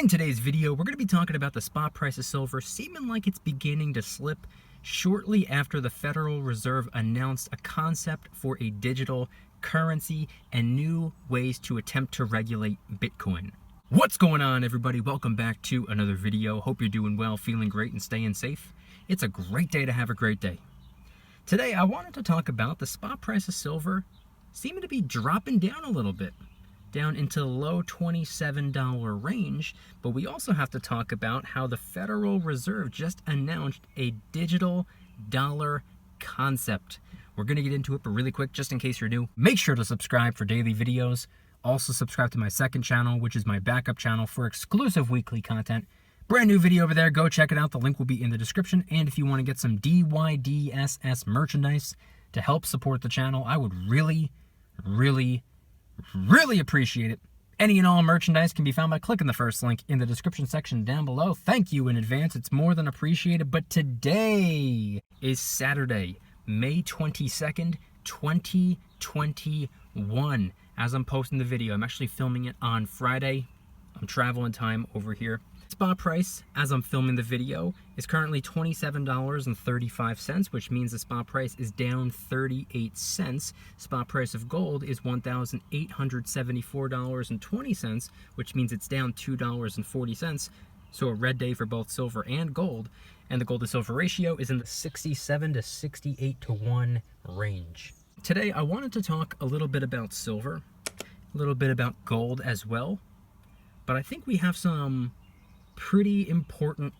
In today's video, we're going to be talking about the spot price of silver seeming like it's beginning to slip shortly after the Federal Reserve announced a concept for a digital currency and new ways to attempt to regulate Bitcoin. What's going on, everybody? Welcome back to another video. Hope you're doing well, feeling great, and staying safe. It's a great day to have a great day. Today, I wanted to talk about the spot price of silver seeming to be dropping down a little bit, down into the low $27 range, but we also have to talk about how the Federal Reserve just announced a digital dollar concept. We're going to get into it, but really quick, just in case you're new, make sure to subscribe for daily videos. Also subscribe to my second channel, which is my backup channel for exclusive weekly content. Brand new video over there, go check it out. The link will be in the description. And if you want to get some DYDSS merchandise to help support the channel, I would really appreciate it. Any and all merchandise can be found by clicking the first link in the description section down below. Thank you in advance. It's more than appreciated. But today is Saturday, May 22nd, 2021. As I'm posting the video, I'm actually filming it on Friday. I'm traveling time over here. Spot price, as I'm filming the video, is currently $27.35, which means the spot price is down 38 cents. Spot price of gold is $1,874.20, which means it's down $2.40. So a red day for both silver and gold. And the gold to silver ratio is in the 67 to 68 to 1 range. Today, I wanted to talk a little bit about silver, a little bit about gold as well. But I think we have some pretty important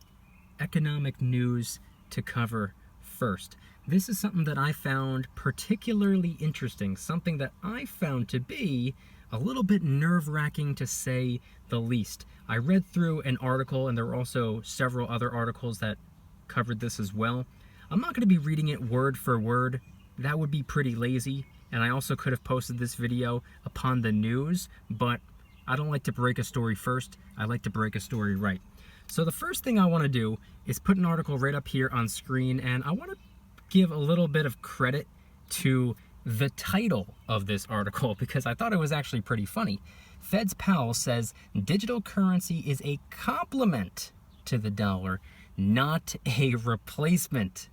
economic news to cover first. This is something that I found particularly interesting, something that I found to be a little bit nerve-wracking to say the least. I read through an article, and there were also several other articles that covered this as well. I'm not going to be reading it word for word. That would be pretty lazy, and I also could have posted this video upon the news, but I don't like to break a story first. I like to break a story right. So the first thing I want to do is put an article right up here on screen, and I want to give a little bit of credit to the title of this article because I thought it was actually pretty funny. Fed's Powell says digital currency is a complement to the dollar, not a replacement.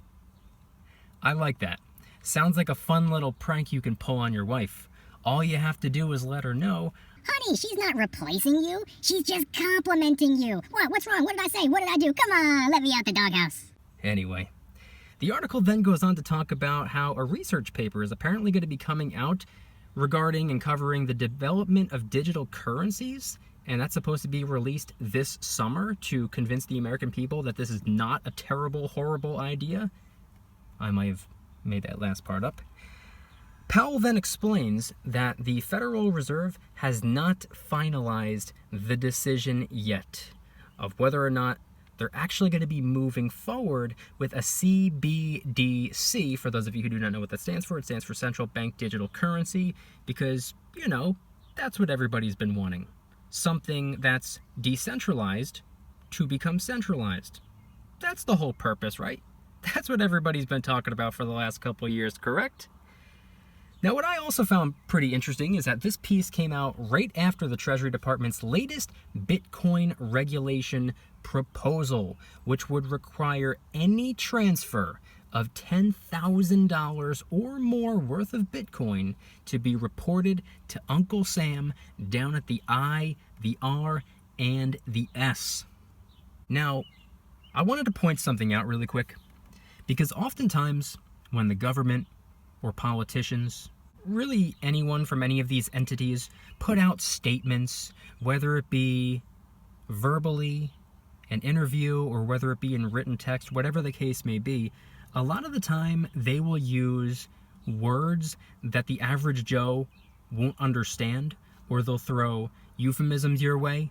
I like that. Sounds like a fun little prank you can pull on your wife. All you have to do is let her know, honey, she's not replacing you. She's just complimenting you. What? What's wrong? What did I say? What did I do? Come on, let me out the doghouse. Anyway, the article then goes on to talk about how a research paper is apparently going to be coming out regarding and covering the development of digital currencies, and that's supposed to be released this summer to convince the American people that this is not a terrible, horrible idea. I might have made that last part up. Powell then explains that the Federal Reserve has not finalized the decision yet of whether or not they're actually going to be moving forward with a CBDC. For those of you who do not know what that stands for, it stands for Central Bank Digital Currency, because, you know, that's what everybody's been wanting. Something that's decentralized to become centralized. That's the whole purpose, right? That's what everybody's been talking about for the last couple of years, correct? Now, what I also found pretty interesting is that this piece came out right after the Treasury Department's latest Bitcoin regulation proposal, which would require any transfer of $10,000 or more worth of Bitcoin to be reported to Uncle Sam down at the I, the R, and the S. Now, I wanted to point something out really quick, because oftentimes when the government or politicians, really anyone from any of these entities, put out statements, whether it be verbally, an interview, or whether it be in written text, whatever the case may be, a lot of the time they will use words that the average Joe won't understand, or they'll throw euphemisms your way,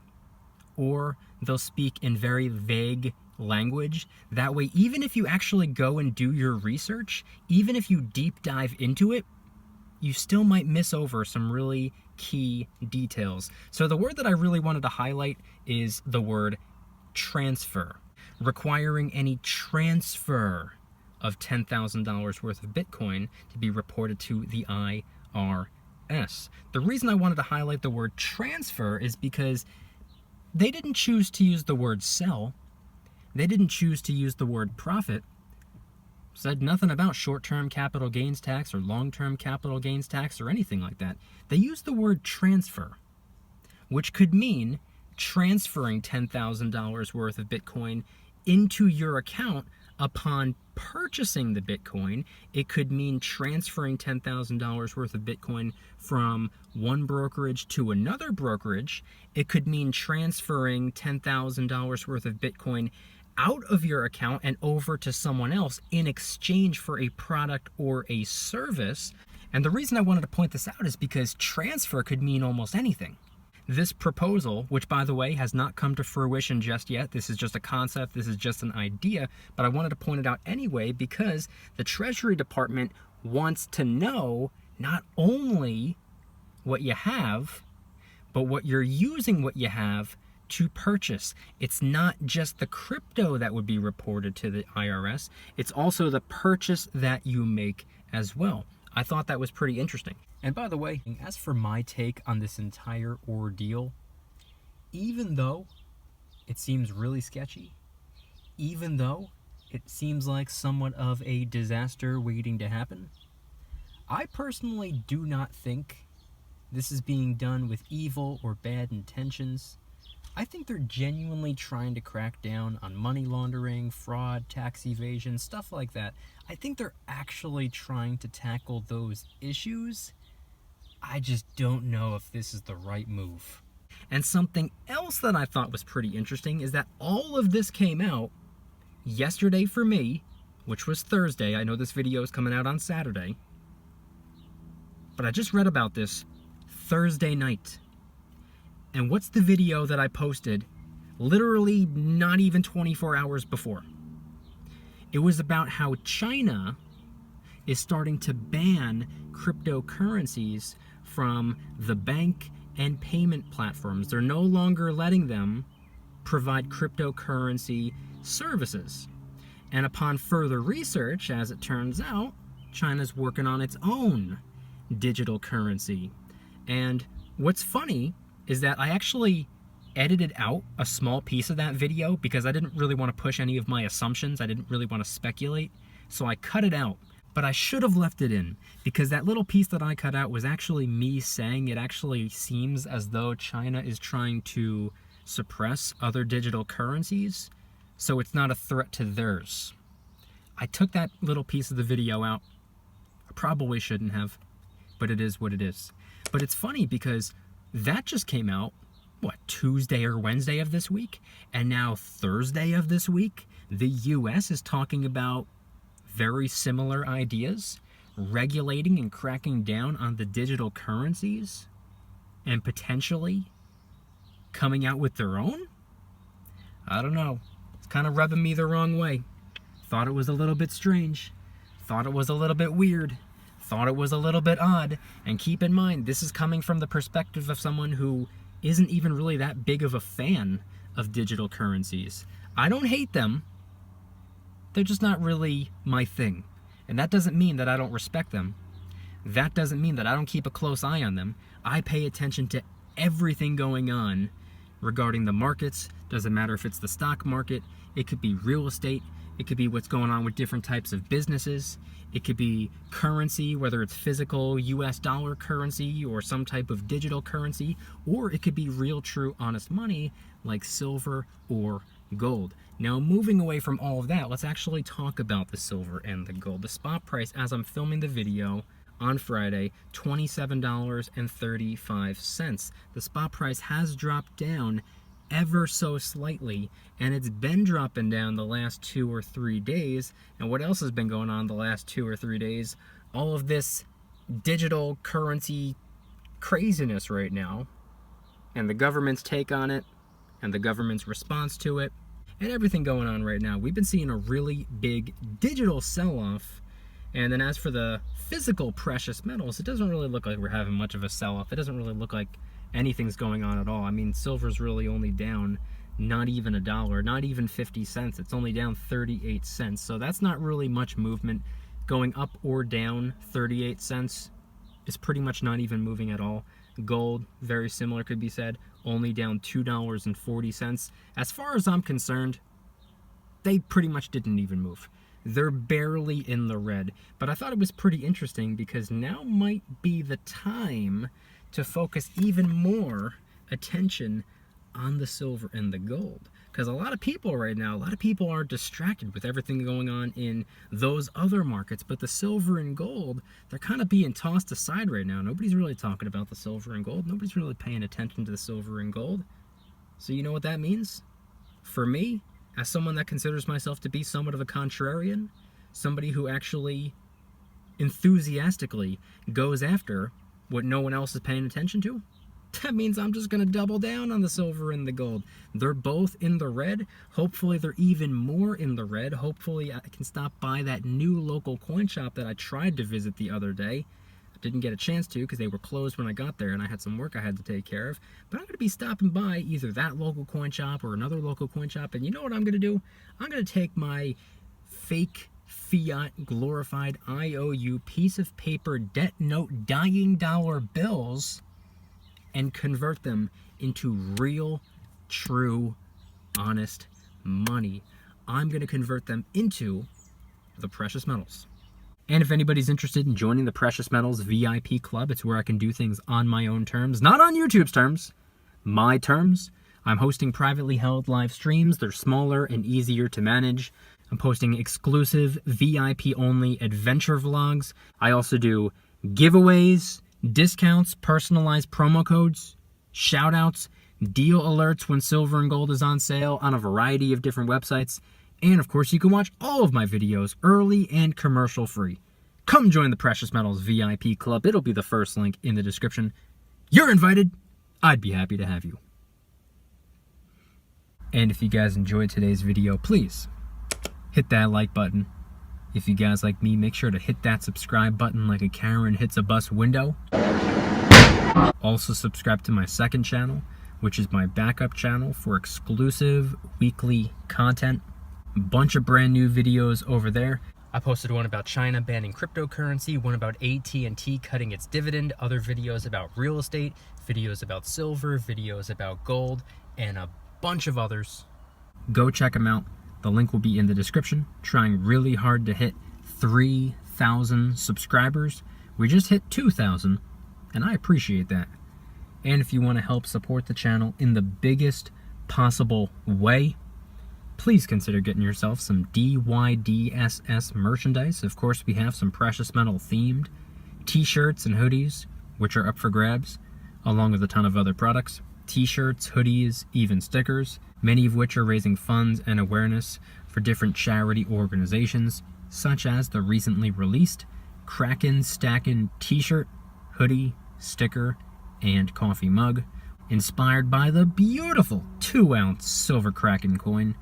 or they'll speak in very vague language. That way, even if you actually go and do your research, even if you deep dive into it, you still might miss over some really key details. So the word that I really wanted to highlight is the word transfer. Requiring any transfer of $10,000 worth of Bitcoin to be reported to the IRS. The reason I wanted to highlight the word transfer is because they didn't choose to use the word sell. They didn't choose to use the word profit. Said nothing about short-term capital gains tax or long-term capital gains tax or anything like that. They used the word transfer, which could mean transferring $10,000 worth of Bitcoin into your account upon purchasing the Bitcoin. It could mean transferring $10,000 worth of Bitcoin from one brokerage to another brokerage. It could mean transferring $10,000 worth of Bitcoin out of your account and over to someone else in exchange for a product or a service. And the reason I wanted to point this out is because transfer could mean almost anything. This proposal, which by the way has not come to fruition just yet, this is just a concept, this is just an idea, but I wanted to point it out anyway because the Treasury Department wants to know not only what you have, but what you're using what you have to purchase. It's not just the crypto that would be reported to the IRS, it's also the purchase that you make as well. I thought that was pretty interesting. And by the way, as for my take on this entire ordeal, even though it seems really sketchy, even though it seems like somewhat of a disaster waiting to happen, I personally do not think this is being done with evil or bad intentions. I think they're genuinely trying to crack down on money laundering, fraud, tax evasion, stuff like that. I think they're actually trying to tackle those issues. I just don't know if this is the right move. And something else that I thought was pretty interesting is that all of this came out yesterday for me, which was Thursday. I know this video is coming out on Saturday, but I just read about this Thursday night. And what's the video that I posted literally not even 24 hours before? It was about how China is starting to ban cryptocurrencies from the bank and payment platforms. They're no longer letting them provide cryptocurrency services. And upon further research, as it turns out, China's working on its own digital currency. And what's funny is that I actually edited out a small piece of that video because I didn't really want to push any of my assumptions. I didn't really want to speculate. So I cut it out. But I should have left it in because that little piece that I cut out was actually me saying it actually seems as though China is trying to suppress other digital currencies, so it's not a threat to theirs. I took that little piece of the video out. I probably shouldn't have, but it is what it is. But it's funny because that just came out, what, Tuesday or Wednesday of this week? And now Thursday of this week, the US is talking about very similar ideas, regulating and cracking down on the digital currencies, and potentially coming out with their own? I don't know. It's kind of rubbing me the wrong way. Thought it was a little bit strange. Thought it was a little bit weird. Thought it was a little bit odd. And keep in mind, this is coming from the perspective of someone who isn't even really that big of a fan of digital currencies. I don't hate them. They're just not really my thing. And that doesn't mean that I don't respect them. That doesn't mean that I don't keep a close eye on them. I pay attention to everything going on regarding the markets. Doesn't matter if it's the stock market. It could be real estate. It could be what's going on with different types of businesses. It could be currency, whether it's physical US dollar currency or some type of digital currency, or it could be real, true, honest money like silver or gold. Now, moving away from all of that, let's actually talk about the silver and the gold. The spot price, as I'm filming the video on Friday, $27.35. The spot price has dropped down ever so slightly, and it's been dropping down the last 2 or 3 days. And what else has been going on the last 2 or 3 days? All of this digital currency craziness right now, and the government's take on it, and the government's response to it, and everything going on right now. We've been seeing a really big digital sell-off. And then as for the physical precious metals, it doesn't really look like we're having much of a sell-off. It doesn't really look like anything's going on at all. I mean, silver's really only down not even $1, not even 50 cents. It's only down 38 cents. So that's not really much movement. Going up or down 38 cents is pretty much not even moving at all. Gold, very similar could be said, only down $2.40. As far as I'm concerned, they pretty much didn't even move. They're barely in the red. But I thought it was pretty interesting because now might be the time to focus even more attention on the silver and the gold. Because a lot of people right now, a lot of people are distracted with everything going on in those other markets. But the silver and gold, they're kind of being tossed aside right now. Nobody's really talking about the silver and gold. Nobody's really paying attention to the silver and gold. So you know what that means? For me, as someone that considers myself to be somewhat of a contrarian, somebody who actually enthusiastically goes after what no one else is paying attention to, that means I'm just going to double down on the silver and the gold. They're both in the red. Hopefully they're even more in the red. Hopefully I can stop by that new local coin shop that I tried to visit the other day. I didn't get a chance to because they were closed when I got there and I had some work I had to take care of. But I'm going to be stopping by either that local coin shop or another local coin shop. And you know what I'm going to do? I'm going to take my fake fiat glorified IOU piece of paper debt note dying dollar bills and convert them into real, true, honest money. I'm going to convert them into the precious metals. And if anybody's interested in joining the Precious Metals VIP Club, it's where I can do things on my own terms, not on YouTube's terms, my terms. I'm hosting privately held live streams. They're smaller and easier to manage. I'm posting exclusive VIP-only adventure vlogs. I also do giveaways, discounts, personalized promo codes, shoutouts, deal alerts when silver and gold is on sale on a variety of different websites. And of course, you can watch all of my videos early and commercial free. Come join the Precious Metals VIP Club. It'll be the first link in the description. You're invited. I'd be happy to have you. And if you guys enjoyed today's video, please hit that like button. If you guys like me, make sure to hit that subscribe button like a Karen hits a bus window. Also subscribe to my second channel, which is my backup channel for exclusive weekly content. A bunch of brand new videos over there. I posted one about China banning cryptocurrency, one about AT&T cutting its dividend, other videos about real estate, videos about silver, videos about gold, and a bunch of others. Go check them out. The link will be in the description. Trying really hard to hit 3,000 subscribers. We just hit 2,000, and I appreciate that. And if you want to help support the channel in the biggest possible way, please consider getting yourself some DYDSS merchandise. Of course, we have some precious metal themed t-shirts and hoodies, which are up for grabs, along with a ton of other products. T-shirts, hoodies, even stickers, many of which are raising funds and awareness for different charity organizations, such as the recently released Kraken Stackin' t-shirt, hoodie, sticker, and coffee mug, inspired by the beautiful 2-ounce silver Kraken coin,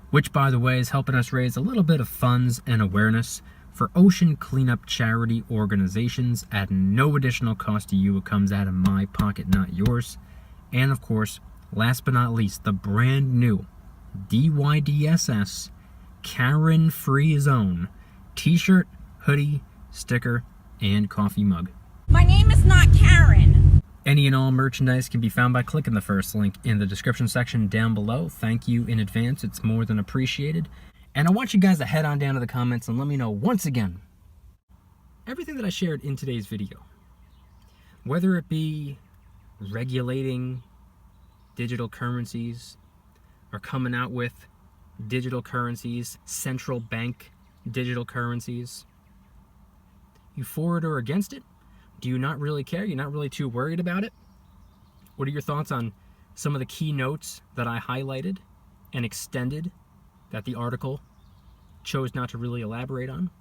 which, by the way, is helping us raise a little bit of funds and awareness for ocean cleanup charity organizations at no additional cost to you. It comes out of my pocket, not yours. And of course, last but not least, the brand new DYDSS Karen Free Zone t-shirt, hoodie, sticker, and coffee mug. My name is not Karen. Any and all merchandise can be found by clicking the first link in the description section down below. Thank you in advance. It's more than appreciated. And I want you guys to head on down to the comments and let me know once again everything that I shared in today's video. Whether it be regulating digital currencies or coming out with digital currencies, central bank digital currencies. You for it or against it? Do you not really care? You're not really too worried about it? What are your thoughts on some of the key notes that I highlighted and extended that the article chose not to really elaborate on?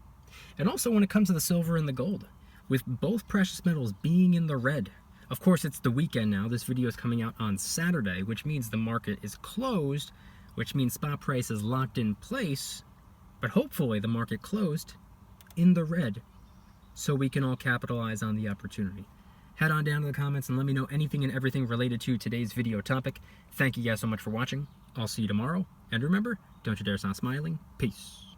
And also when it comes to the silver and the gold, with both precious metals being in the red. Of course, it's the weekend now. This video is coming out on Saturday, which means the market is closed, which means spot price is locked in place, but hopefully the market closed in the red so we can all capitalize on the opportunity. Head on down to the comments and let me know anything and everything related to today's video topic. Thank you guys so much for watching. I'll see you tomorrow. And remember, don't you dare stop smiling. Peace.